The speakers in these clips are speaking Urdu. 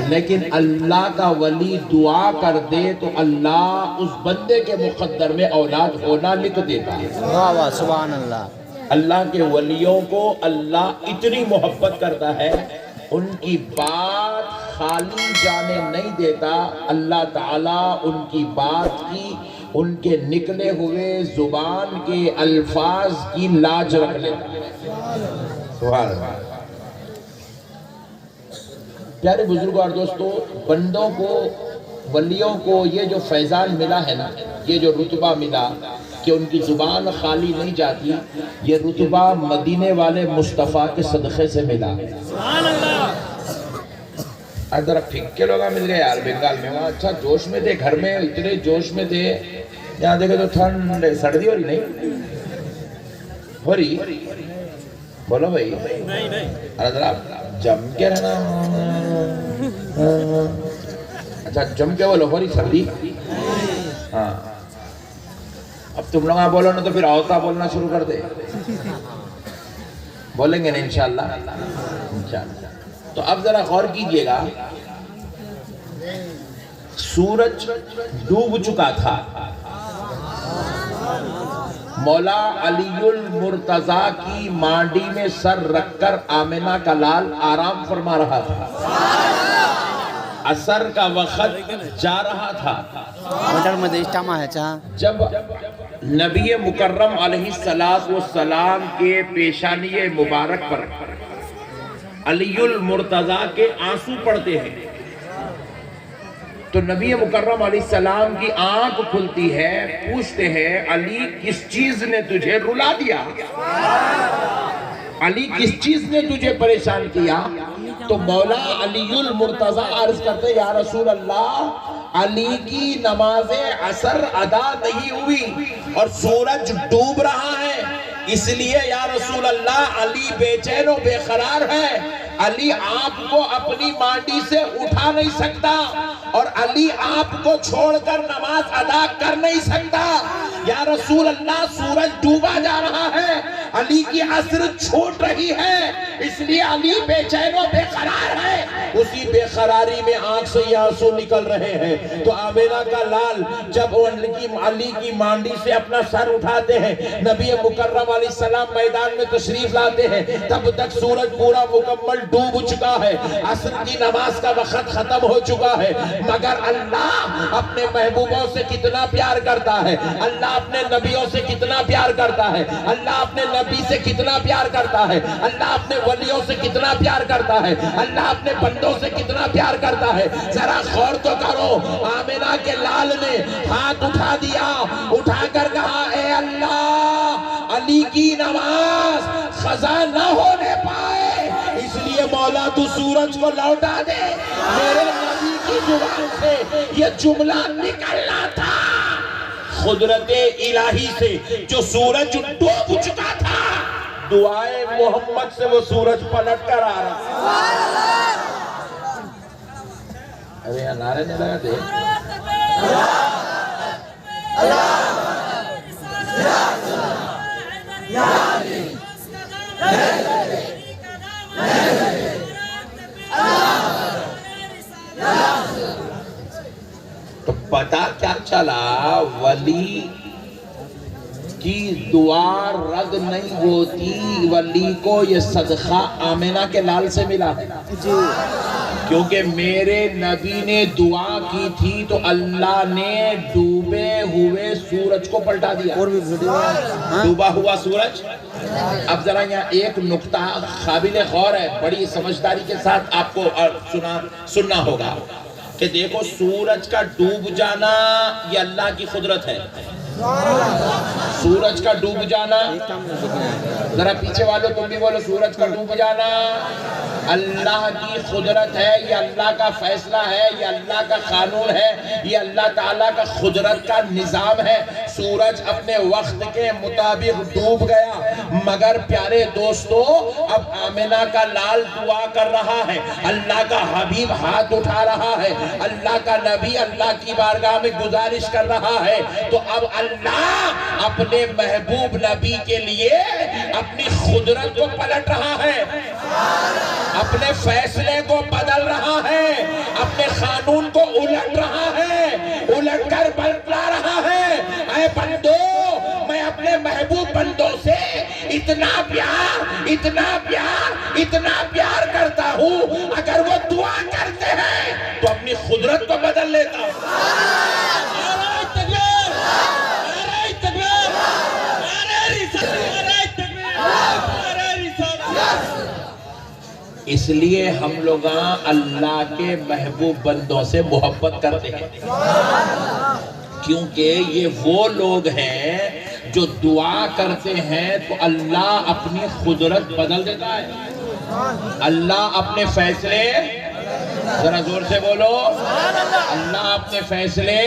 لیکن اللہ کا ولی دعا کر دے تو اللہ اس بندے کے مقدر میں اولاد ہونا لکھ دیتا ہے۔ واہ واہ سبحان اللہ۔ اللہ کے ولیوں کو اللہ اتنی محبت کرتا ہے، ان کی بات خالی جانے نہیں دیتا، اللہ تعالیٰ ان کی بات کی، ان کے نکلے ہوئے زبان کے الفاظ کی لاج رکھ لیتا ہے۔ سبحان اللہ۔ پیارے بزرگوں اور دوستو، بندوں کو، ولیوں کو یہ جو فیضان ملا ہے نا، یہ جو رتبہ ملا کہ ان کی زبان خالی نہیں جاتی، یہ رتبہ مدینے والے مصطفیٰ کے صدقے سے ملا۔ سبحان اللہ۔ ذرا پھکے لوگاں مل گئے یار بنگال میں، وہاں اچھا جوش میں تھے، گھر میں اتنے جوش میں تھے، یہاں دیکھے تو ٹھنڈ سردی ہو رہی نہیں ہو رہی؟ بولو بھائی، ارے ذرا جم کے رہنا، اچھا جم کے بولو، ہو رہی سردی؟ ہاں، اب تم لوگ بولو نا تو پھر اوتا بولنا شروع کر دے، بولیں گے نا انشاءاللہ انشاءاللہ۔ تو اب ذرا غور کیجئے گا، سورج ڈوب چکا تھا، مولا علی المرتضیٰ کی مانڈی میں سر رکھ کر آمنہ کا لال آرام فرما رہا تھا، عصر کا وقت جا رہا تھا، جب نبی مکرم علیہ السلام کے پیشانی مبارک پر علی المرتضیٰ کے آنسو پڑتے ہیں، تو نبی مکرم علیہ السلام کی آنکھ کھلتی ہے، پوچھتے ہیں علی کس چیز نے تجھے رلا دیا، علی کس چیز نے تجھے پریشان کیا؟ تو مولا علی المرتضیٰ عرض کرتے یا رسول اللہ، علی کی نماز عصر ادا نہیں ہوئی اور سورج ڈوب رہا ہے، اس لیے یا رسول اللہ علی بے چین و بے قرار ہے، علی آپ کو اپنی مانڈی سے اٹھا نہیں سکتا اور علی آپ کو چھوڑ کر نماز ادا کر نہیں سکتا، یا رسول اللہ سورج ڈوبا جا رہا ہے، علی کی عصر چھوٹ رہی ہے، اس لیے علی بے چین و بے قرار ہے، اسی بے قراری میں آنکھ سے یہ آنسو نکل رہے ہیں۔ تو آمنہ کا لال جب علی کی مانڈی سے اپنا سر اٹھاتے ہیں، نبی مکرم علیہ السلام میدان میں تشریف لاتے ہیں، تب تک سورج پورا مکمل ڈوب چکا ہے، عصر کی نماز کا وقت ختم ہو چکا ہے، مگر اللہ اپنے محبوبوں سے کتنا پیار کرتا ہے، اللہ اپنے نبیوں سے کتنا پیار کرتا ہے، اللہ اپنے نبی سے کتنا پیار کرتا ہے، اللہ اپنے ولیوں سے کتنا پیار کرتا ہے، اللہ اپنے بندوں سے کتنا پیار کرتا ہے، ذرا غور تو کرو۔ آمنہ کے لال نے ہاتھ اٹھا دیا، اٹھا کر کہا اے اللہ، علی کی نماز قضا نہ ہونے پائے، اس لیے مولا تو سورج کو لوٹا دے۔ میرے نبی کی زبان سے یہ جملہ نکلنا تھا، قدرت الہی سے جو سورج ڈوب چکا تھا، دعائے محمد سے وہ سورج پلٹ کر آ رہا۔ ارے یہاں نعرے نہیں لگاتے؟ تو پتہ کیا چلا، ولی کی دعا رد نہیں ہوتی، ولی کو یہ صدقہ آمنہ کے لال سے ملا ہے، کیونکہ میرے نبی نے دعا کی تھی تو اللہ نے ڈوبے ہوئے سورج کو پلٹا دیا، ڈوبا ہوا سورج۔ اب ذرا یہاں ایک نقطہ قابل غور ہے، بڑی سمجھداری کے ساتھ آپ کو سننا ہوگا کہ دیکھو سورج کا ڈوب جانا یہ اللہ کی قدرت ہے، سورج کا ڈوب جانا، ذرا پیچھے والوں تم بھی بولو، سورج کا ڈوب جانا اللہ کی قدرت ہے، یہ اللہ کا فیصلہ ہے، یہ اللہ کا قانون ہے، یہ اللہ تعالیٰ کا قدرت کا نظام ہے۔ سورج اپنے وقت کے مطابق ڈوب گیا، مگر پیارے دوستو اب آمنہ کا لال دعا کر رہا ہے، اللہ کا حبیب ہاتھ اٹھا رہا ہے، اللہ کا نبی اللہ کی بارگاہ میں گزارش کر رہا ہے، تو اب اللہ اپنے محبوب نبی کے لیے اپنی قدرت کو پلٹ رہا ہے، اپنے فیصلے کو بدل رہا ہے، اپنے قانون کو الٹ رہا ہے، الٹ کر بتلا رہا ہے اے بندو میں اپنے محبوب بندوں سے اتنا پیار اتنا پیار اتنا پیار کرتا ہوں، اگر وہ دعا کرتے ہیں تو اپنی قدرت کو بدل لیتا ہوں۔ نعرہ تکبیر، نعرہ تکبیر، نعرہ رسالت، نعرہ تکبیر، نعرہ رسالت۔ اس لیے ہم لوگ اللہ کے محبوب بندوں سے محبت کرتے ہیں، کیونکہ یہ وہ لوگ ہیں جو دعا کرتے ہیں تو اللہ اپنی قدرت بدل دیتا ہے، اللہ اپنے فیصلے، ذرا زور سے بولو، اللہ اپنے فیصلے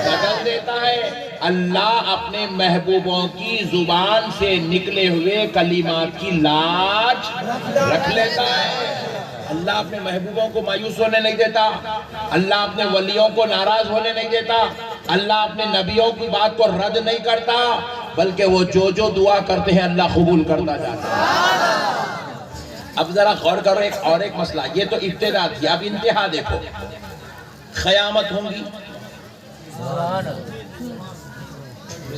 بدل دیتا ہے، اللہ اپنے محبوبوں کی زبان سے نکلے ہوئے کلمات کی لاج رکھ لیتا ہے۔ اللہ اپنے محبوبوں کو مایوس ہونے نہیں دیتا، اللہ اپنے ولیوں کو ناراض ہونے نہیں دیتا، اللہ اپنے نبیوں کی بات کو رد نہیں کرتا، بلکہ وہ جو جو دعا کرتے ہیں اللہ قبول کرتا جاتا ہے۔ اب ذرا غور کرو ایک مسئلہ، یہ تو ابتدا تھی، اب انتہا دیکھو۔ قیامت ہوں گی،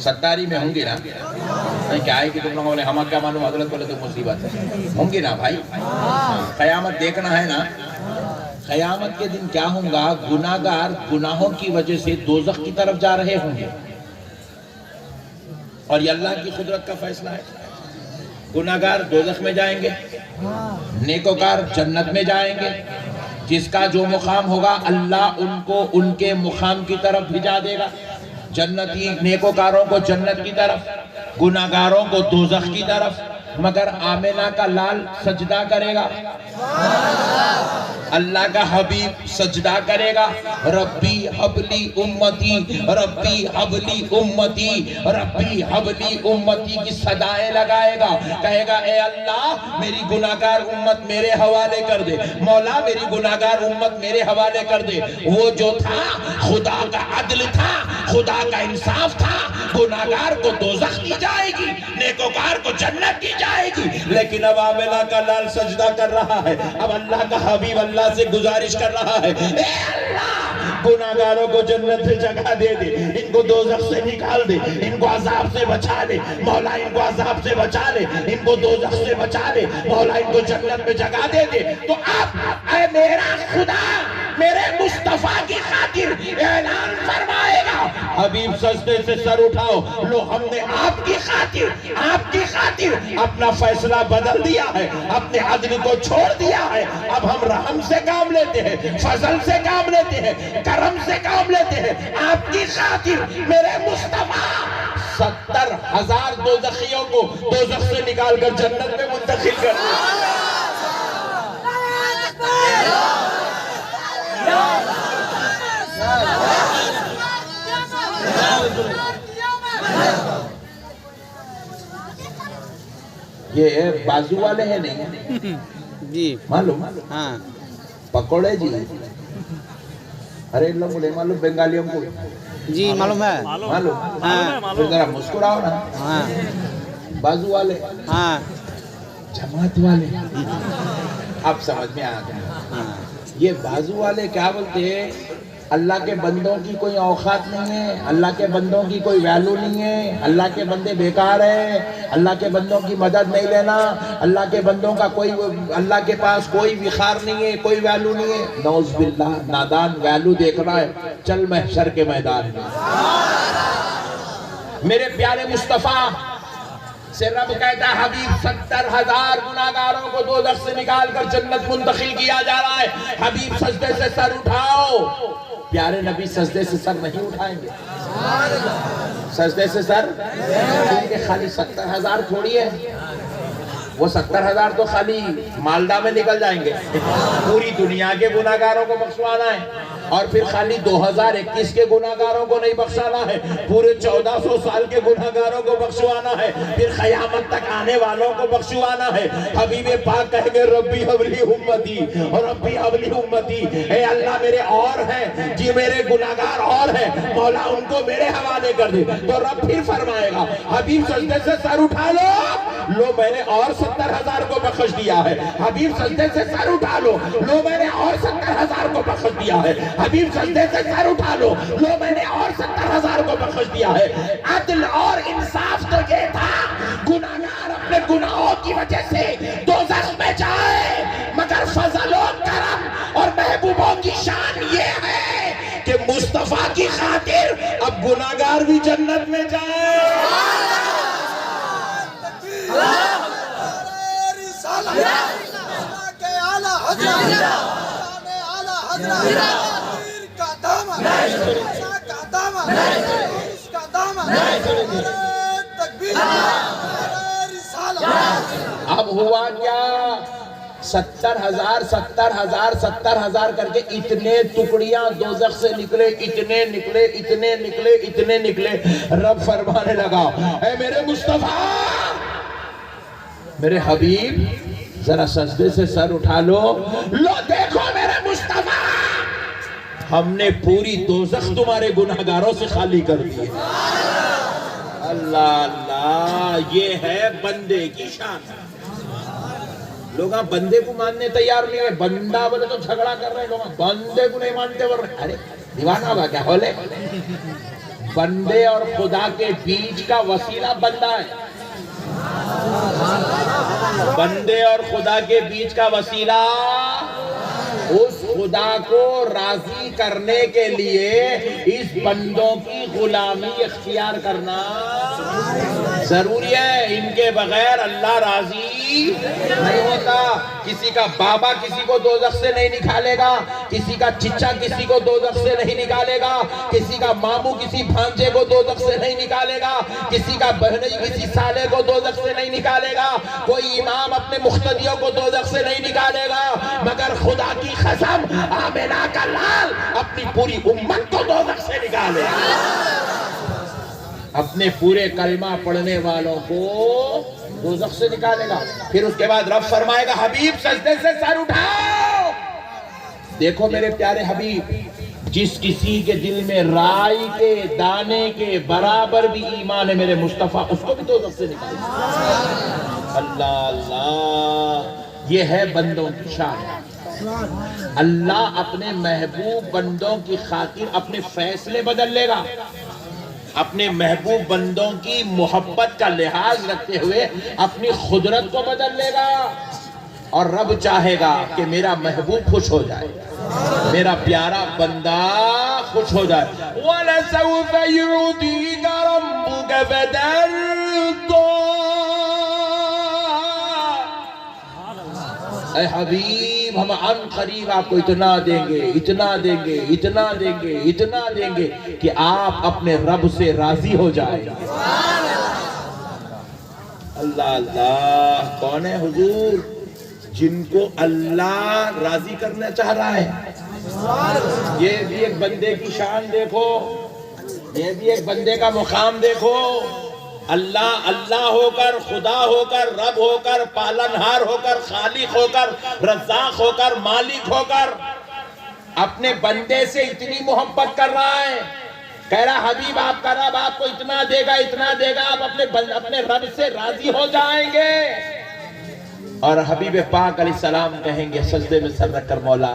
ستاری میں ہوں گی نا؟ نہیں کیا ہے کہ تم لوگوں نے ہمیں کیا معلوم، حضرت بولے تو مصیبت ہے، ہوں گی نا بھائی؟ قیامت دیکھنا ہے نا؟ قیامت کے دن کیا ہوں گا؟ گناہگار گناہوں کی وجہ سے دوزخ کی طرف جا رہے ہوں گے، اور یہ اللہ کی قدرت کا فیصلہ ہے۔ گناہگار دوزخ میں جائیں گے، نیکوکار جنت میں جائیں گے، جس کا جو مقام ہوگا اللہ ان کو ان کے مقام کی طرف بھیجا دے گا۔ جنتی نیکوکاروں کو جنت کی طرف، گناہگاروں کو دوزخ کی طرف۔ مگر آمنہ کا لال سجدہ کرے گا، اللہ کا حبیب سجدہ کرے گا، ربی حبلی امتی، ربی حبلی امتی، ربی حبلی امتی کی صدائیں لگائے گا، کہے گا اے اللہ میری گناہگار امت میرے حوالے کر دے، مولا میری گناہگار امت میرے حوالے کر دے۔ وہ جو تھا خدا کا عدل تھا، خدا کا انصاف تھا، گناہگار کو دوزخ دی جائے گی، نیکوکار کو جنت دی جائے گی، لیکن اب آمنہ کا لال سجدہ کر رہا ہے، اب اللہ کا حبیب اللہ سے گزارش کر رہا ہے، اے اللہ گناہگاروں کو جنت سے جگہ دے دے، ان کو دوزخ سے نکال دے، ان کو عذاب سے بچا لے، مولا ان کو عذاب سے بچا لے، ان کو دوزخ سے بچا لے، مولا ان کو جنت میں جگہ دے دے۔ تو اب اے میرا خدا میرے مصطفیٰ کی خاطر اعلان فرمائے گا، حبیب سجدے سے سر اٹھاؤ، لو ہم نے آپ کی خاطر اپنا فیصلہ بدل دیا ہے، اپنے عدل کو چھوڑ دیا ہے، اب ہم رحم سے کام لیتے ہیں، فضل سے کام لیتے ہیں، کرم سے کام لیتے ہیں، آپ کی خاطر میرے مصطفیٰ 70,000 دوزخیوں کو دوزخ سے نکال کر جنت میں منتقل کر دیں۔ یہ بازو والے ہیں نہیں جی معلوم؟ ہاں پکوڑے جی، ارے اللہ مجھے معلوم بنگالیوں کو جی معلوم ہے، معلوم؟ ہاں پھر ذرا مسکراؤ نا۔ ہاں بازو والے، ہاں جماعت والے، اب سمجھ میں آ گیا۔ ہاں یہ بازو والے کیا بولتے ہیں؟ اللہ کے بندوں کی کوئی اوقات نہیں ہے، اللہ کے بندوں کی کوئی ویلو نہیں ہے، اللہ کے بندے بیکار ہیں، اللہ کے بندوں کی مدد نہیں لینا، اللہ کے بندوں کا کوئی، اللہ کے پاس کوئی وقار نہیں ہے، کوئی ویلو نہیں ہے۔ نعوذ باللہ، نادان ویلو دیکھ رہا ہے، چل محشر کے میدان میں۔ میرے پیارے مصطفیٰ سے رب کہتا ہے حبیب 70,000 گناہگاروں کو دوزخ سے نکال کر جنت منتقل کیا جا رہا ہے، حبیب سجدے سے سر اٹھاؤ۔ پیارے نبی سجدے سے سر نہیں اٹھائیں گے، سجدے سے سر، کیونکہ خالی 70,000 تھوڑی ہے، وہ 70,000 تو خالی مالدہ میں نکل جائیں گے، پوری دنیا کے گناہگاروں کو بخشوانا ہے، اور پھر خالی 2021 کے گناہگاروں کو نہیں بخشانا ہے، پورے 1400 سال کے گناہگاروں کو بخشوانا ہے، پھر قیامت تک آنے والوں کو بخشوانا ہے۔ حبیب پاک کہیں گے ربی حبلی امتی، اور ربی حبلی امتی، اے اللہ میرے اور ہیں جی، میرے گناہگار اور ہیں، مولا ان کو میرے حوالے کر دے۔ تو رب پھر فرمائے گا حبیب سجدے سے سر اٹھا لو میں نے اور 70,000 کو بخش دیا ہے، حبیب سجدے سے سر اٹھا لو میں نے اور 70,000 کو بخش بخش دیا ہے. حبیب سجدے سے سر اٹھا لو میں نے اور 70,000 کو بخش دیا ہے. عدل اور انصاف تو یہ تھا گناہگار اپنے گناہوں کی وجہ سے دوزخ میں جائے، مگر فضل و کرم اور محبوبوں کی شان یہ ہے کہ مصطفیٰ کی خاطر اب گناہگار بھی جنت میں جائے. اب ہوا کیا؟ 70,000 کر کے اتنے ٹکڑیاں دوزخ سے نکلے، اتنے نکلے. رب فرمانے لگا اے میرے مصطفیٰ، میرے حبیب، ذرا سجدے سے سر اٹھا لو دیکھو میرے مصطفیٰ، ہم نے پوری دوزخ تمہارے گناہگاروں سے خالی کر دی. اللہ اللہ، یہ ہے بندے کی شان. لوگ بندے کو ماننے تیار نہیں ہے. بندہ بولے تو جھگڑا کر رہے ہیں لوگ، بندے کو نہیں مانتے بول رہے. ارے دیوانہ ہوا کیا بولے؟ بندے اور خدا کے بیچ کا وسیلہ بندہ ہے. بندے اور خدا کے بیچ کا وسیلہ اس خدا کو راضی کرنے کے لیے اس بندوں کی غلامی اختیار کرنا ضروری ہے. ان کے بغیر اللہ راضی نہیں ہوتا. کسی کا بابا کسی کو دوزخ سے نہیں نکالے گا، کسی کا چچا کسی کو دوزخ سے نہیں نکالے گا، کسی کا ماموں کسی بھانجے کو دوزخ سے نہیں نکالے گا، کسی کا بہنوئی کسی سالے کو دوزخ سے نہیں نکالے گا، کوئی امام اپنے مقتدیوں کو دوزخ سے نہیں نکالے گا، مگر خدا کی قسم آمنہ کا لال اپنی پوری امت کو دوزخ سے نکالے گا. اپنے پورے کلمہ پڑھنے والوں کو دوزخ سے نکالے گا. پھر اس کے بعد رب فرمائے گا حبیب سجدے سے سر اٹھاؤ. دیکھو میرے پیارے حبیب، جس کسی کے دل میں رائی کے دانے کے برابر بھی ایمان ہے میرے مصطفیٰ، اس کو بھی دوزخ سے نکالے گا. اللہ اللہ، یہ ہے بندوں کی شان. اللہ اپنے محبوب بندوں کی خاطر اپنے فیصلے بدل لے گا. اپنے محبوب بندوں کی محبت کا لحاظ رکھتے ہوئے اپنی قدرت کو بدل لے گا. اور رب چاہے گا کہ میرا محبوب خوش ہو جائے، میرا پیارا بندہ خوش ہو جائے. وَلَسَوْفَ يُعْطِيكَ رَبُّكَ فَتَرْضَىٰ. اے حبیب، ہم عن قریب آپ کو اتنا دیں گے، اتنا دیں گے، اتنا دیں گے، اتنا دیں گے کہ آپ اپنے رب سے راضی ہو جائیں. اللہ اللہ، کون ہے حضور؟ جن کو اللہ راضی کرنا چاہ رہا ہے. یہ بھی ایک بندے کی شان دیکھو، یہ بھی ایک بندے کا مقام دیکھو. اللہ اللہ ہو کر، خدا ہو کر، رب ہو کر، پالنہار ہو کر، خالق ہو کر، رزاق ہو کر، مالک ہو کر اپنے بندے سے اتنی محبت کر رہا ہے. کہہ رہا حبیب آپ کا رب آپ کو اتنا دے گا، اتنا دے گا، آپ اپنے رب سے راضی ہو جائیں گے. اور حبیب پاک علیہ السلام کہیں گے سجدے میں سر رکھ کر، مولا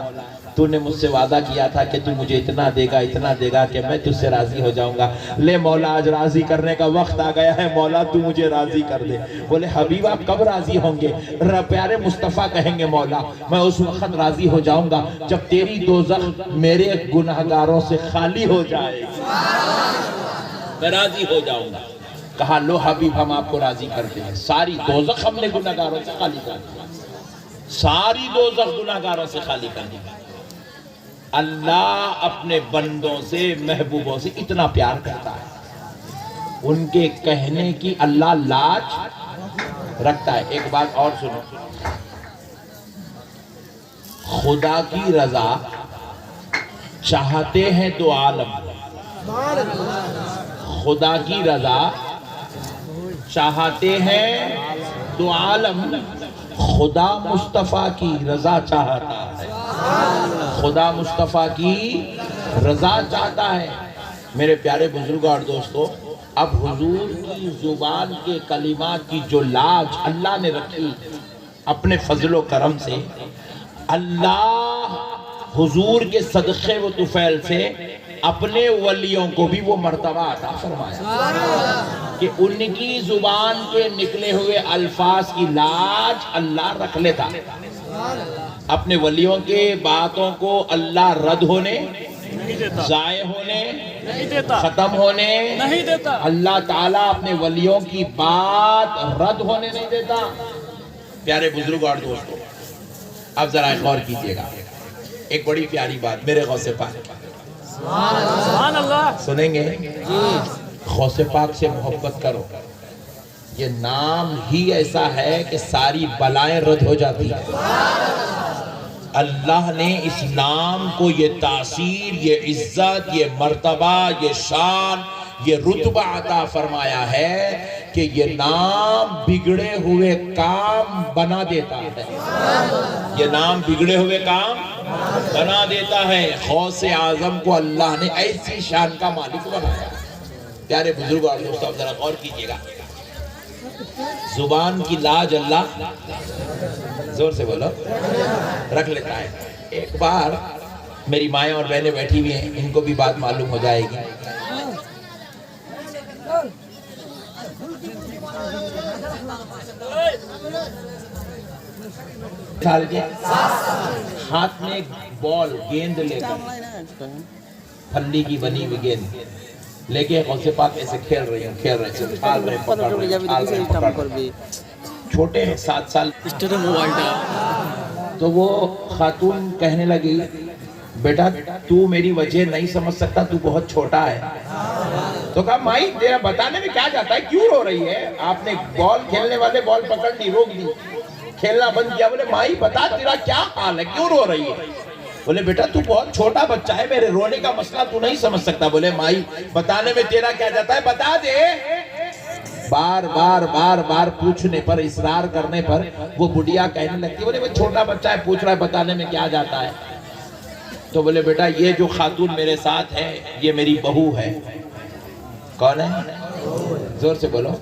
تو نے مجھ سے وعدہ کیا تھا کہ تو مجھے اتنا دے گا، اتنا دے گا کہ میں تجھ سے راضی ہو جاؤں گا. لے مولا، آج راضی کرنے کا وقت آ گیا ہے، مولا تو مجھے راضی کر دے. بولے حبیب آپ کب راضی ہوں گے؟ پیارے مصطفیٰ کہیں گے مولا میں اس وقت راضی ہو جاؤں گا جب تیری دوزخ میرے گناہگاروں سے خالی ہو جائے، میں راضی ہو جاؤں گا. کہا لو حبیب ہم آپ کو راضی کرتے ہیں. ساری دوزخ ہم نے گناہگاروں سے خالی کر دیا، ساری دوزخ گناہگاروں سے خالی کر دیا. اللہ اپنے بندوں سے، محبوبوں سے اتنا پیار کرتا ہے، ان کے کہنے کی اللہ لاج رکھتا ہے. ایک بات اور سنو، خدا کی رضا چاہتے ہیں تو عالم، خدا کی رضا چاہتے ہیں تو عالم، خدا مصطفیٰ کی رضا چاہتا ہے، خدا مصطفیٰ کی رضا چاہتا ہے. میرے پیارے بزرگوں اور دوستو، اب حضور کی زبان کے کلمات کی جو لاج اللہ نے رکھی اپنے فضل و کرم سے، اللہ حضور کے صدقے و طفیل سے اپنے ولیوں کو بھی وہ مرتبہ عطا فرمایا کہ ان کی زبان کے نکلے ہوئے الفاظ کی لاج اللہ رکھ لیتا. اپنے ولیوں کے باتوں کو اللہ رد ہونے، ضائع ہونے، ختم ہونے نہیں دیتا. اللہ تعالیٰ اپنے ولیوں کی بات رد ہونے نہیں دیتا. پیارے بزرگ اور دوستو، اب ذرا غور کیجئے گا، ایک بڑی پیاری بات میرے غوث پاک سبحان اللہ. سنیں گے. غوث پاک سے محبت کرو، یہ نام ہی ایسا ہے کہ ساری بلائیں رد ہو جاتی ہیں. اللہ نے اس نام کو یہ تاثیر، یہ عزت، یہ مرتبہ، یہ شان، یہ رتبہ عطا فرمایا ہے کہ یہ نام بگڑے ہوئے کام بنا دیتا ہے. یہ نام بگڑے ہوئے کام بنا دیتا ہے. غوث اعظم کو اللہ نے ایسی شان کا مالک بنایا. پیارے بزرگ اور دوستو، اب ذرا غور کیجئے گا، زبان کی لاج اللہ زور سے بولو رکھ لیتا ہے. ایک بار میری مائیں اور بہنیں بیٹھی ہوئی ہیں، ان کو بھی بات معلوم ہو جائے گی. سال کے ہاتھ میں بال گیند لے کر، پھلی کی بنی ہوئی گیند لے کے غوث پاک ایسے کھیل رہے ہیں، کھیل رہے ہیں، کھال رہے ہیں، پکڑ رہے ہیں، کھال رہے ہیں، پکڑ رہے ہیں. چھوٹے ہیں 7 سال. تو وہ خاتون کہنے لگی، بیٹا تو میری وجہ نہیں سمجھ سکتا، تو بہت چھوٹا ہے. تو کہا مائی تیرا بتانے میں کیا جاتا ہے، کیوں رو رہی ہے؟ آپ نے بال کھیلنے والے بال پکڑ لی، روک دی، کھیلنا بند کیا. بولے مائی بتا تیرا کیا حال ہے، کیوں رو رہی ہے؟ بولے بیٹا تو بہت چھوٹا بچہ ہے، میرے رونے کا مسئلہ تو نہیں سمجھ سکتا. بولے مائی بتانے میں تیرا کیا جاتا ہے، بتا دے. بار بار بار بار پوچھنے پر، اصرار کرنے پر وہ بڑھیا کہنے لگتی، بولے وہ چھوٹا بچہ ہے، پوچھ رہا ہے، بتانے میں کیا جاتا ہے. تو بولے بیٹا یہ جو خاتون میرے ساتھ ہے یہ میری بہو ہے. کون ہے؟ زور سے بولو.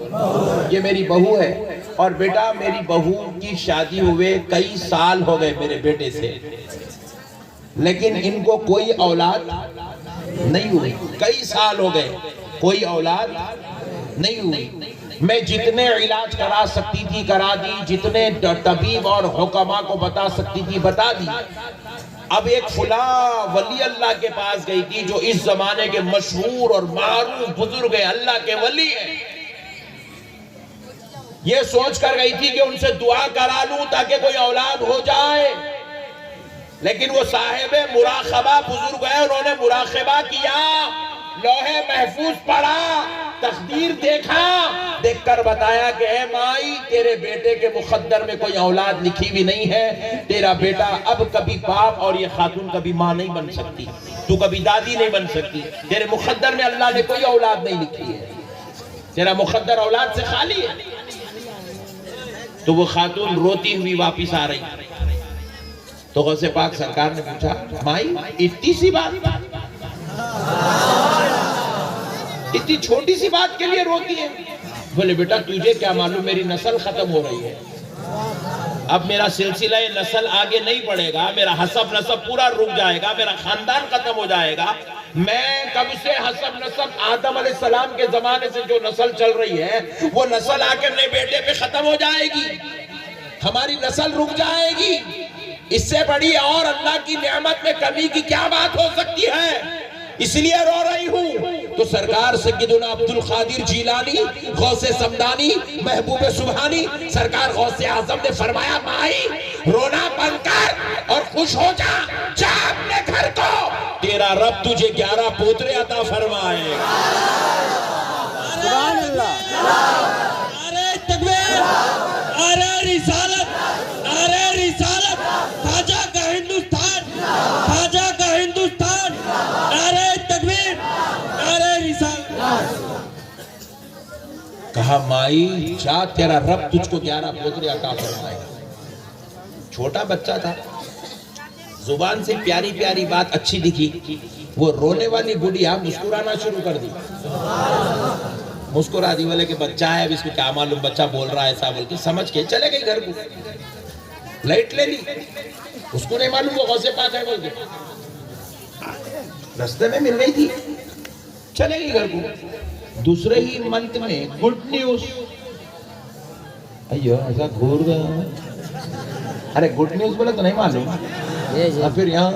یہ میری بہو ہے. اور بیٹا میری بہو کی شادی ہوئے کئی سال ہو گئے میرے بیٹے سے، لیکن ان کو کوئی اولاد نہیں ہوئی. کئی سال ہو گئے کوئی اولاد نہیں ہوئی. میں جتنے علاج کرا سکتی تھی کرا دی، جتنے طبیب اور حکماء کو بتا سکتی تھی بتا دی. اب ایک فلاں ولی اللہ کے پاس گئی تھی جو اس زمانے کے مشہور اور معروف بزرگ ہیں، اللہ کے ولی ہیں. یہ سوچ کر گئی تھی کہ ان سے دعا کرا لوں تاکہ کوئی اولاد ہو جائے. لیکن وہ صاحب مراقبہ بزرگ ہے، انہوں نے مراقبہ کیا، لوحے محفوظ پڑھا، تقدیر دیکھا، دیکھ کر بتایا کہ اے مائی تیرے بیٹے کے مقدر میں کوئی اولاد لکھی بھی نہیں ہے. تیرا بیٹا اب کبھی باپ اور یہ خاتون کبھی ماں نہیں بن سکتی، تو کبھی دادی نہیں بن سکتی. تیرے مقدر میں اللہ نے کوئی اولاد نہیں لکھی ہے، تیرا مقدر اولاد سے خالی ہے. تو وہ خاتون روتی ہوئی واپس آ رہی. تو غوث پاک سرکار نے پوچھا مائی اتنی سی بات، اتنی چھوٹی سی بات کے لیے روتی ہے؟ بولے بیٹا تجھے کیا معلوم میری نسل ختم ہو رہی ہے، اب میرا سلسلہ نسل آگے نہیں بڑھے گا، میرا حسب نسب پورا رک جائے گا، میرا خاندان ختم ہو جائے گا. میں کب سے حسب نسب آدم علیہ السلام کے زمانے سے جو نسل چل رہی ہے وہ نسل آ کے میرے بیٹے پہ ختم ہو جائے گی، ہماری نسل رک جائے گی. اس سے بڑی اور اللہ کی نعمت میں کمی کی کیا بات ہو سکتی ہے، اس لیے رو رہی ہوں. تو سرکار سیدنا عبد القادر جیلانی، غوث سمدانی، محبوب سبحانی، سرکار غوث اعظم نے فرمایا مائی رونا بند کر اور خوش ہو جا، جا اپنے گھر کو، تیرا رب تجھے 11 پوترے عطا فرمائے. سبحان اللہ. نعرہ تکبیر، نعرہ رسالت، نعرہ رسالت، خواجہ کا ہندوستان، خواجہ کا ہندوستان، نعرہ تکبیر، نعرہ رسالت. کہا مائی جا تیرا رب تجھ کو 11 پوترے عطا فرمائے. چھوٹا بچہ تھا، زبان سے پیاری پیاری بات اچھی دکھی، وہ رونے والی بڑھیا مسکرانا شروع کر دی. مسکرا دی، بولے کہ بچہ ہے اب اس کو کیا معلوم، بچہ بول رہا ہے ایسا بول کے سمجھ کے چلے گئی گھر کو. لائٹ لے لی. اس کو نہیں معلوم وہ غوث پاک ہے بول کے رستے میں مل گئی تھی چلے گئی گھر کو دوسرے ہی منتھ میں گڈ نیوز ایو ایسا گھور گیا ارے گڈ نیوز بولے تو نہیں معلوم پھر یہاں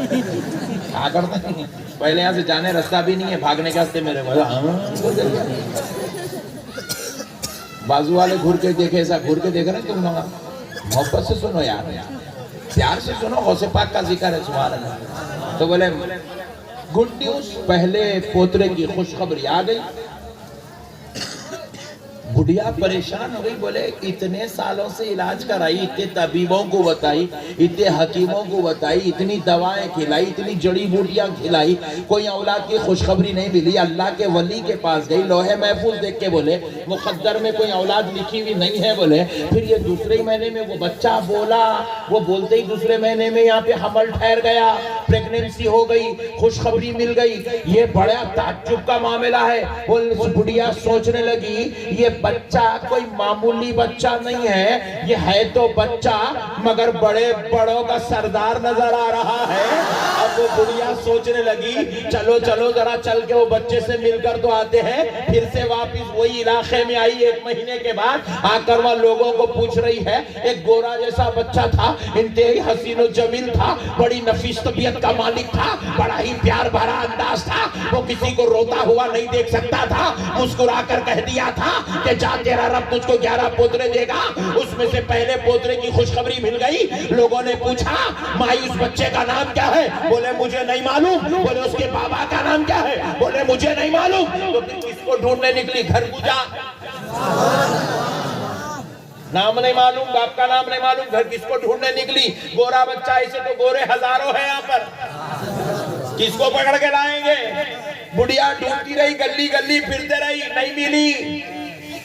کیا کرتا ہے پہلے یہاں سے جانے رستہ بھی نہیں ہے بھاگنے کے راستے میرے بازو والے گھر کے دیکھے ایسا گھر کے دیکھ رہے ہیں تم لوگ محبت سے سنو یار پیار سے سنو غوث پاک کا ذکر ہے سبحان اللہ تو بولے گڈ نیوز پہلے پوترے کی خوشخبری آ گئی بڑھیا پریشان ہو گئی بولے اتنے سالوں سے علاج کرائی اتنے طبیبوں کو بتائی اتنے حکیموں کو بتائی اتنی دوائیں کھلائی اتنی جڑی بوٹیاں کھلائی کوئی اولاد کی خوشخبری نہیں ملی اللہ کے ولی کے پاس گئی لوہے محفوظ دیکھ کے بولے مقدر میں کوئی اولاد لکھی ہوئی نہیں ہے بولے پھر یہ دوسرے مہینے میں وہ بچہ بولا وہ بولتے ہی دوسرے مہینے میں یہاں پہ حمل ٹھہر گیا پریگننسی ہو گئی خوشخبری مل گئی یہ بڑا تعجب کا معاملہ ہے وہ بڑھیا سوچنے لگی یہ بچہ کوئی معمولی بچہ نہیں ہے یہ ہے تو بچہ مگر بڑے بڑوں کا سردار نظر آ رہا ہے اب وہ بڑھیا سوچنے لگی چلو چلو ذرا چل کے وہ بچے سے مل کر تو آتے ہیں پھر سے واپس وہی علاقے میں آئی ایک مہینے کے بعد آ کر وہ لوگوں کو پوچھ رہی ہے ایک گورا جیسا بچہ تھا انتہائی حسین و جمیل تھا بڑی نفیس طبیعت کا مالک تھا بڑا ہی پیار بھرا انداز تھا وہ کسی کو روتا ہوا نہیں دیکھ سکتا تھا مسکرا کر کہہ دیا تھا کہ جا تیرا رب تجھ کو 11 پوترے دے گا اس میں سے پہلے پوترے کی خوشخبری مل گئی لوگوں نے پوچھا مائی اس بچے کا نام کیا ہے بولے مجھے نہیں معلوم بولے اس کے بابا کا نام کیا ہے بولے مجھے نہیں معلوم تو پھر کس کو ڈھونڈنے نکلی گھر کو جا نام نہیں معلوم باپ کا نام نہیں معلوم گھر کس کو ڈھونڈنے نکلی گورا بچہ ایسے تو گورے ہزاروں ہیں یہاں پر کس کو پکڑ کے لائیں گے بڑھیا ڈھونڈتی رہی گلی گلی پھرتے رہی نہیں ملی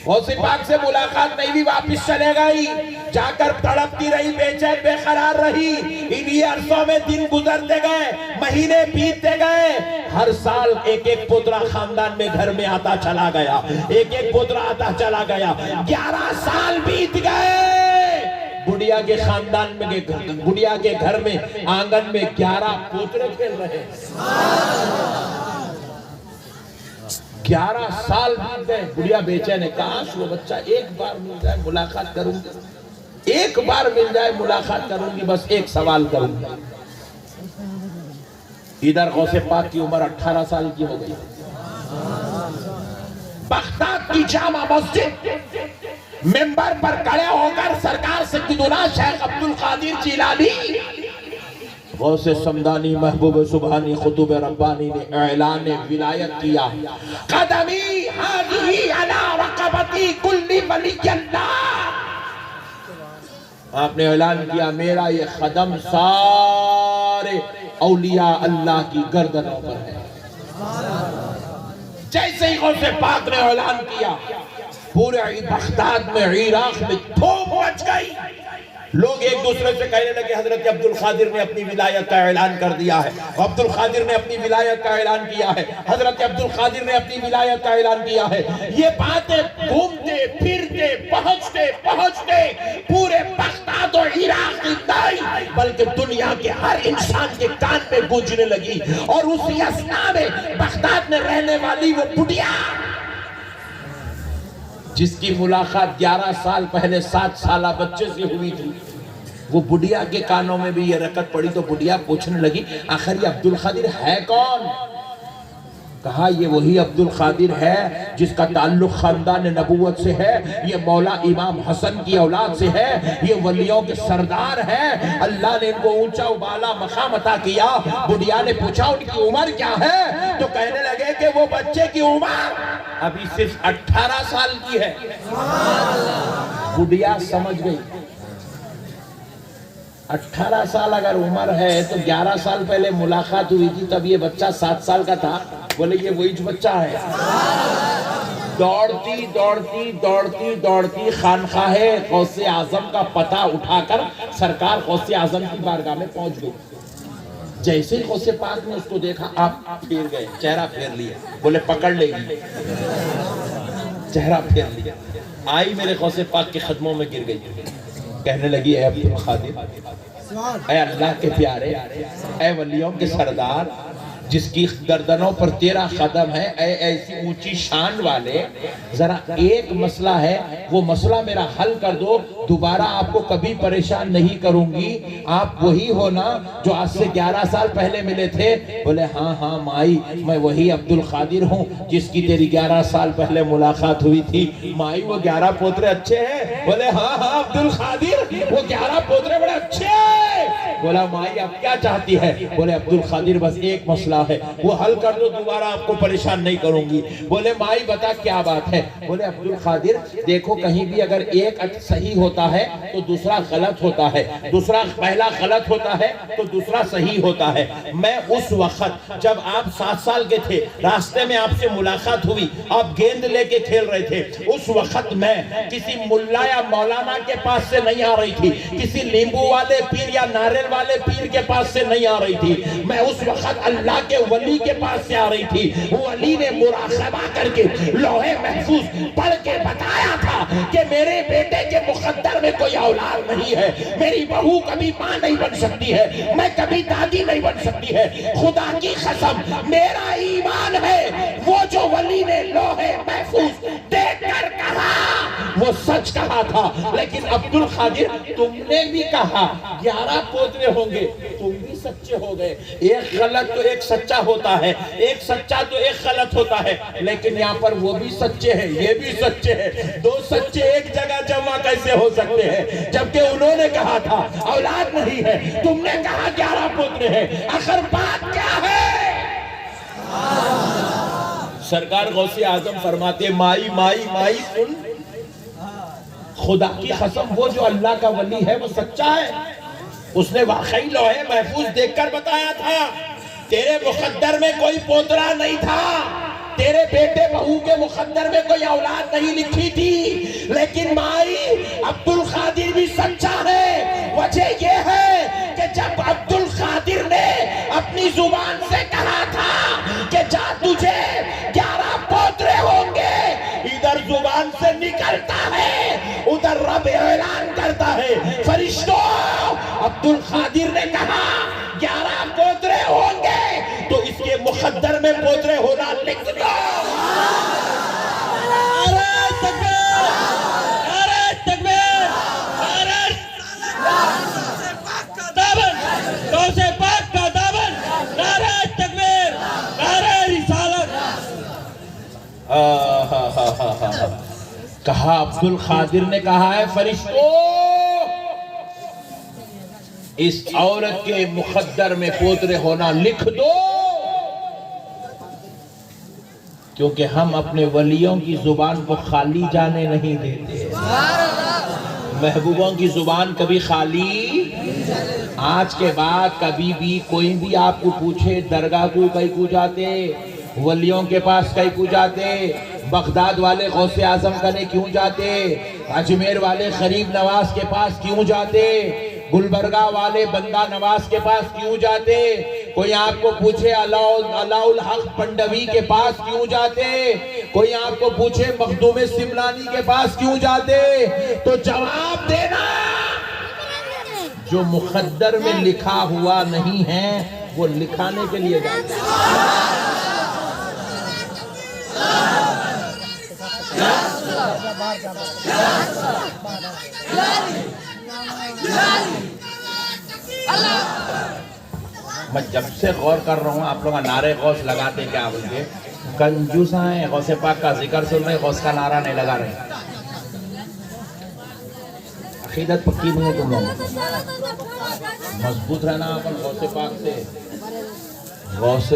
غوث پاک سے ملاقات نہیں بھی واپس چلے گئی جا کر تڑپتی رہی بے چین بے قرار رہی انہی عرصوں میں دن گزرتے گئے مہینے بیتتے گئے ہر سال ایک ایک پوترا خاندان میں گھر میں آتا چلا گیا ایک ایک پوترا آتا چلا گیا 11 سال بیت گئے بڑھیا کے خاندان میں بڑھیا کے گھر میں آنگن میں 11 پوترے کھیل رہے 11 سال بیت گئے بڑھیا بے چین ہے کاش وہ بچہ ایک بار مل جائے ملاقات کروں گی ایک بار مل جائے ملاقات کروں گی بس ایک سوال کروں گی ادھر غوث پاک کی عمر 18 سال کی ہو گئی بغداد کی جامع مسجد ممبر پر کھڑے ہو کر سرکار سیدنا شیخ عبدالقادر جیلانی غوث سمدانی محبوب سبحانی خطوب ربانی نے اعلان ولایت کیا قدمی ہادی علی رقبتی کل ولی اللہ آپ نے اعلان کیا میرا یہ قدم سارے اولیاء اللہ کی گردنوں پر ہے جیسے ہی غوث پاک نے اعلان کیا پورے بغداد میں عراق میں دھوم مچ گئی لوگ ایک دوسرے سے کہنے لگے حضرت عبدالقادر نے اپنی ولایت کا اعلان کر دیا ہے عبدالقادر نے اپنی ولایت کا اعلان کیا ہے حضرت عبدالقادر نے اپنی ولایت کا اعلان کیا ہے یہ باتیں گھومتے پھرتے پہنچتے پورے بغداد و عراق نہیں بلکہ دنیا کے ہر انسان کے کان میں گونجنے لگی اور اسی اثنا میں بغداد میں رہنے والی وہ بڑھیا جس کی ملاقات 11 سال پہلے 7 سالہ بچے سے ہوئی تھی وہ بڑھیا کے کانوں میں بھی یہ رکعت پڑی تو بڑھیا پوچھنے لگی آخر یہ عبدالقادر ہے کون کہا یہ وہی عبدالقادر ہے جس کا تعلق خاندان نبوت سے ہے یہ مولا امام حسن کی اولاد سے ہے یہ ولیوں کے سردار ہے اللہ نے ان کو اونچا و بالا مقام عطا کیا بڑھیا نے پوچھا ان کی عمر کیا ہے تو کہنے لگے کہ وہ بچے کی عمر ابھی صرف 18 سال کی ہے بڑھیا سمجھ گئی 18 سال اگر عمر ہے تو 11 سال پہلے ملاقات ہوئی تھی تب یہ بچہ 7 سال کا تھا بولے یہ وہی جو بچہ ہے دوڑتی خانقاہ غوث اعظم کا پتہ اٹھا کر سرکار غوث اعظم کی بارگاہ میں پہنچ گئی جیسے ہی غوث پاک نے اس کو دیکھا آپ پھیر گئے چہرہ پھیر لیا بولے پکڑ لے گی چہرہ پھیر لیا آئی میرے غوث پاک کے قدموں میں گر گئی کہنے لگی اے عبدالقادر اے اللہ کے پیارے، اے ولیوں کے سردار، جس کی گردنوں پر 13 قدم ہے، اے ایسی اونچی شان والے، ذرا ایک مسئلہ ہے، وہ مسئلہ میرا حل کر دو، دوبارہ آپ کو کبھی پریشان نہیں کروں گی، آپ وہی ہونا جو آج سے 11 سال پہلے ملے تھے؟ بولے ہاں ہاں مائی، میں وہی عبد القادر ہوں جس کی تیری 11 سال پہلے ملاقات ہوئی تھی۔ مائی وہ 11 پوترے اچھے ہیں؟ بولے ہاں ہاں عبد القادر وہ 11 پوترے بڑے اچھے ہیں۔ بولا مائی اب کیا چاہتی ہے؟ بولے عبد القادر بس ایک مسئلہ ہے، وہ حل کر دو، دوبارہ آپ کو پریشان نہیں کروں گی۔ بولے مائی بتا کیا بات ہے؟ بولے عبد القادر دیکھو، کہیں بھی اگر ایک صحیح ہوتا ہے تو دوسرا غلط ہوتا ہے، پہلا غلط ہوتا ہے تو دوسرا صحیح ہوتا ہے۔ میں اس وقت جب آپ 7 سال کے تھے، راستے میں آپ سے ملاقات ہوئی، آپ گیند لے کے کھیل رہے تھے، اس وقت میں کسی ملا یا مولانا کے پاس سے نہیں آ رہی تھی، کسی لیمبو والے پیر یا ناریل والے پیر کے پاس سے نہیں آ رہی تھی، میں اس وقت اللہ کے ولی کے پاس سے آ رہی تھی۔ ولی نے مراقبہ کر کے لوح محفوظ پڑھ کے بتایا تھا کہ میرے بیٹے کے مقدر میں کوئی اولاد نہیں ہے، میری بہو کبھی ماں نہیں بن سکتی ہے، میں کبھی دادی نہیں بن سکتی ہے، خدا کی قسم میرا ایمان ہے وہ جو ولی نے لوح محفوظ دیکھ کر کہا وہ سچ کہا تھا۔ لیکن عبد القادر تم نے بھی کہا 11 پوترے ہوں گے، تم بھی سچے ہو گئے، ایک غلط تو ایک سچا ہوتا ہے، ایک سچا تو ایک غلط ہوتا ہے، لیکن یہاں پر وہ بھی سچے ہیں، یہ بھی سچے ہیں، 2 سچے ایک جگہ جمع کیسے ہو سکتے ہیں؟ جبکہ انہوں نے کہا تھا اولاد نہیں ہے، تم نے کہا 11 پوترے ہیں، آخر بات کیا ہے؟ سرکار غوث اعظم فرماتے مائی مائی مائی سن، خدا کی قسم وہ جو اللہ کا ولی ہے وہ سچا ہے، اس نے واقعی لوح محفوظ دیکھ کر بتایا تھا تیرے مقدر میں کوئی پوترا نہیں تھا، تیرے بیٹے بہو کے مقدر میں کوئی اولاد نہیں لکھی تھی، لیکن مائی عبد القادر بھی سچا ہے۔ وجہ یہ ہے کہ جب عبد القادر نے اپنی زبان سے کہا تھا کہ جا تجھے 11 پوترے ہوں گے، ادھر زبان سے نکلتا ہے ادھر رب اعلان کرتا ہے، فرشتوں عبد القادر نے کہا 11 پوترے ہوں گے تو اس کے مقدر میں پوترے ہونا لکھ دو۔ نعرہ تکبیر، نعرہ تکبیر، نعرہ غوث پاک کا دامن، نعرہ تکبیر، نعرہ رسالت۔ کہا عبد القادر نے کہا ہے فرشتوں اس عورت کے مقدر میں پوترے ہونا لکھ دو، کیونکہ ہم اپنے ولیوں کی زبان کو خالی جانے نہیں دیتے، محبوبوں کی زبان کبھی خالی، آج کے بعد کبھی بھی کوئی بھی آپ کو پوچھے درگاہ کو کہیں کو جاتے، ولیوں کے پاس کہیں کو جاتے، بغداد والے غوث اعظم کنے کیوں جاتے، اجمیر والے غریب نواز کے پاس کیوں جاتے، گلبرگہ والے بندہ نواز کے پاس کیوں جاتے، کوئی آپ کو پوچھے علاء الحق پنڈوی کے پاس کیوں جاتے، کوئی آپ کو پوچھے مخدوم سمنانی کے پاس کیوں جاتے، تو جواب دینا جو مقدر میں لکھا ہوا نہیں ہے وہ لکھانے کے لیے جاتے ہیں۔ میں جب سے غور کر رہا ہوں آپ لوگ نعرے غوث لگاتے کیا بولتے کنجوس ہیں، غوث پاک کا ذکر سن رہے غوث کا نعرہ نہیں لگا رہے، عقیدت پکی نہیں ہے تم لوگ، مضبوط رہنا اپن غوث پاک سے، غوث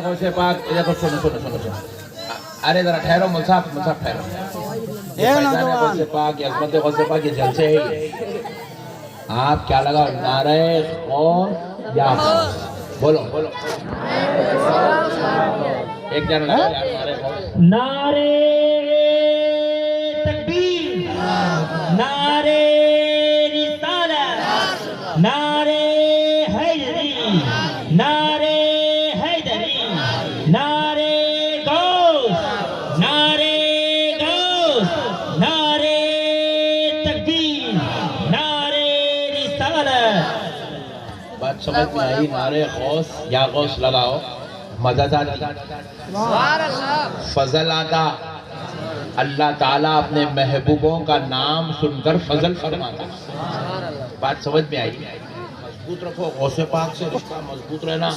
غوث پاک، دیکھو سنو ارے ذرا ٹھہرو ملصاف ٹھہرو، غوث پاک عظمت غوث پاک یہ جلسے ہے، آپ کیا لگا نعرہ غوث یا بولو ایک جانا نعرہ تکبیر، نعرہ رسالت، نعرہ حیدری، نعرہ حیدری، نعرہ غوث، نعرہ غوث، نعرہ بات سمجھ میں آئی؟ نعرے غوث یا غوث لگاؤ، مدد آتی، فضل آتا۔ اللہ تعالیٰ اپنے محبوبوں کا نام سن کر فضل فرماتا۔ بات سمجھ میں آئی؟ مضبوط رکھو، غوث پاک سے رشتہ مضبوط رہنا۔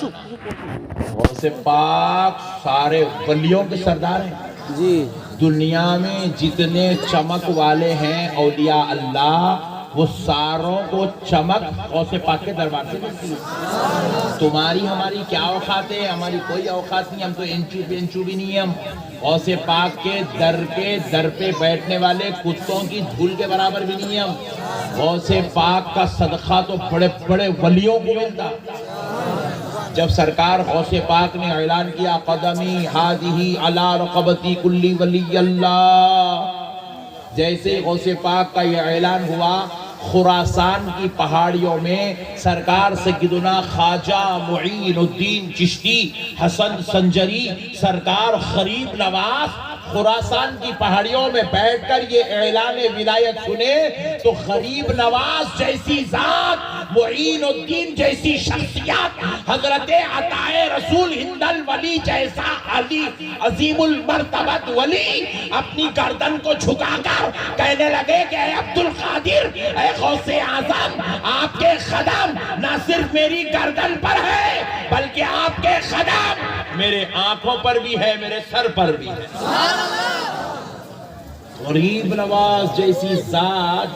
غوث پاک سارے ولیوں کے سردار ہیں جی دنیا میں جتنے چمک والے ہیں اولیاء اللہ، وہ ساروں کو چمک غوث پاک کے دربار سے ملتی ہے۔ تمہاری ہماری کیا اوقات ہے؟ ہماری کوئی اوقات نہیں، ہم تو انچو بھی نہیں ہیں۔ ہم غوث پاک کے در پہ بیٹھنے والے کتوں کی دھول کے برابر بھی نہیں ہیں ہم۔ غوث پاک کا صدقہ تو بڑے بڑے ولیوں کو ملتا۔ جب سرکار غوث پاک نے اعلان کیا قدمی ہادی علی رقبتی کلی ولی اللہ، جیسے غوث پاک کا یہ اعلان ہوا، خراسان کی پہاڑیوں میں سرکار سیدنا خواجہ معین الدین چشتی حسن سنجری سرکار غریب نواز خراسان کی پہاڑیوں میں بیٹھ کر یہ اعلان ولایت سنے تو غریب نواز جیسی ذات، معین الدین جیسی شخصیت، حضرت عطائے رسول ہند الولی جیسا علی عظیم المرتبت ولی اپنی گردن کو جھکا کر کہنے لگے کہ اے عبد القادر، اے غوث اعظم، آپ کے قدم نہ صرف میری گردن پر ہے بلکہ آپ کے قدم میرے آنکھوں پر بھی ہے، میرے سر پر بھی ہے۔ غریب نواز جیسی ذات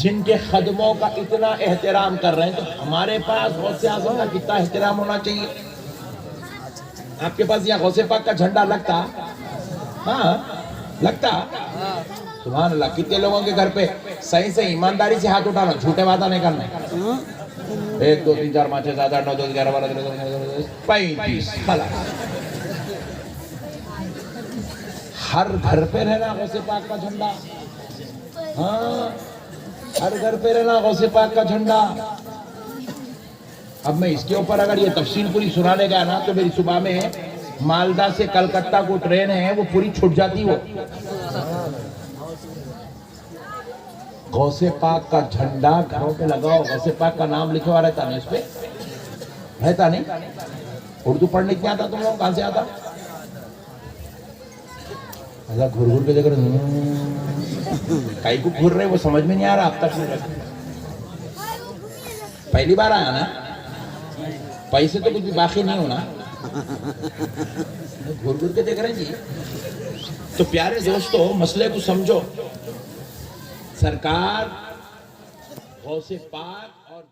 جن کے قدموں کا اتنا احترام کر رہے ہیں، تو ہمارے پاس غوث اعظم کا کتنا احترام ہونا چاہیے۔ آپ کے پاس یہاں غوث پاک کا جھنڈا لگتا؟ ہاں لگتا؟ سبحان اللہ۔ کتنے لوگوں کے گھر پہ صحیح سے ایمانداری سے ہاتھ اٹھانا، جھوٹے وعدہ نہیں کرنا۔ 1 2 3 4 5 6 7 8 9 10 11 12 13 35 خلاص۔ ہر گھر پہ رہنا غوث پاک کا جھنڈا، ہاں ہر گھر پہ رہنا غوث پاک کا جھنڈا۔ اب میں اس کے اوپر اگر یہ تفصیل پوری سنانے گیا نا تو میری صبح میں مالدہ سے کلکتہ کو ٹرین ہے وہ پوری چھٹ جاتی۔ وہ غوث پاک کا جھنڈا گھروں پہ لگاؤ، غوث پاک کا نام لکھا ہوا رہتا نہیں اس پہ، رہتا نہیں؟ اردو پڑھنے کیا آتا تم لوگ؟ کہاں سے آتا؟ ایسا گھر گھر کے دیکھ رہے، کئی کو گھر رہے وہ سمجھ میں نہیں آ رہا اب تک۔ پہلی بار آیا نا، پیسے تو کچھ بھی باقی نہیں ہونا، گھر گھر کے دیکھ رہے ہیں جی۔ تو پیارے دوستو مسئلے کو سمجھو، سرکار غوث پاک اور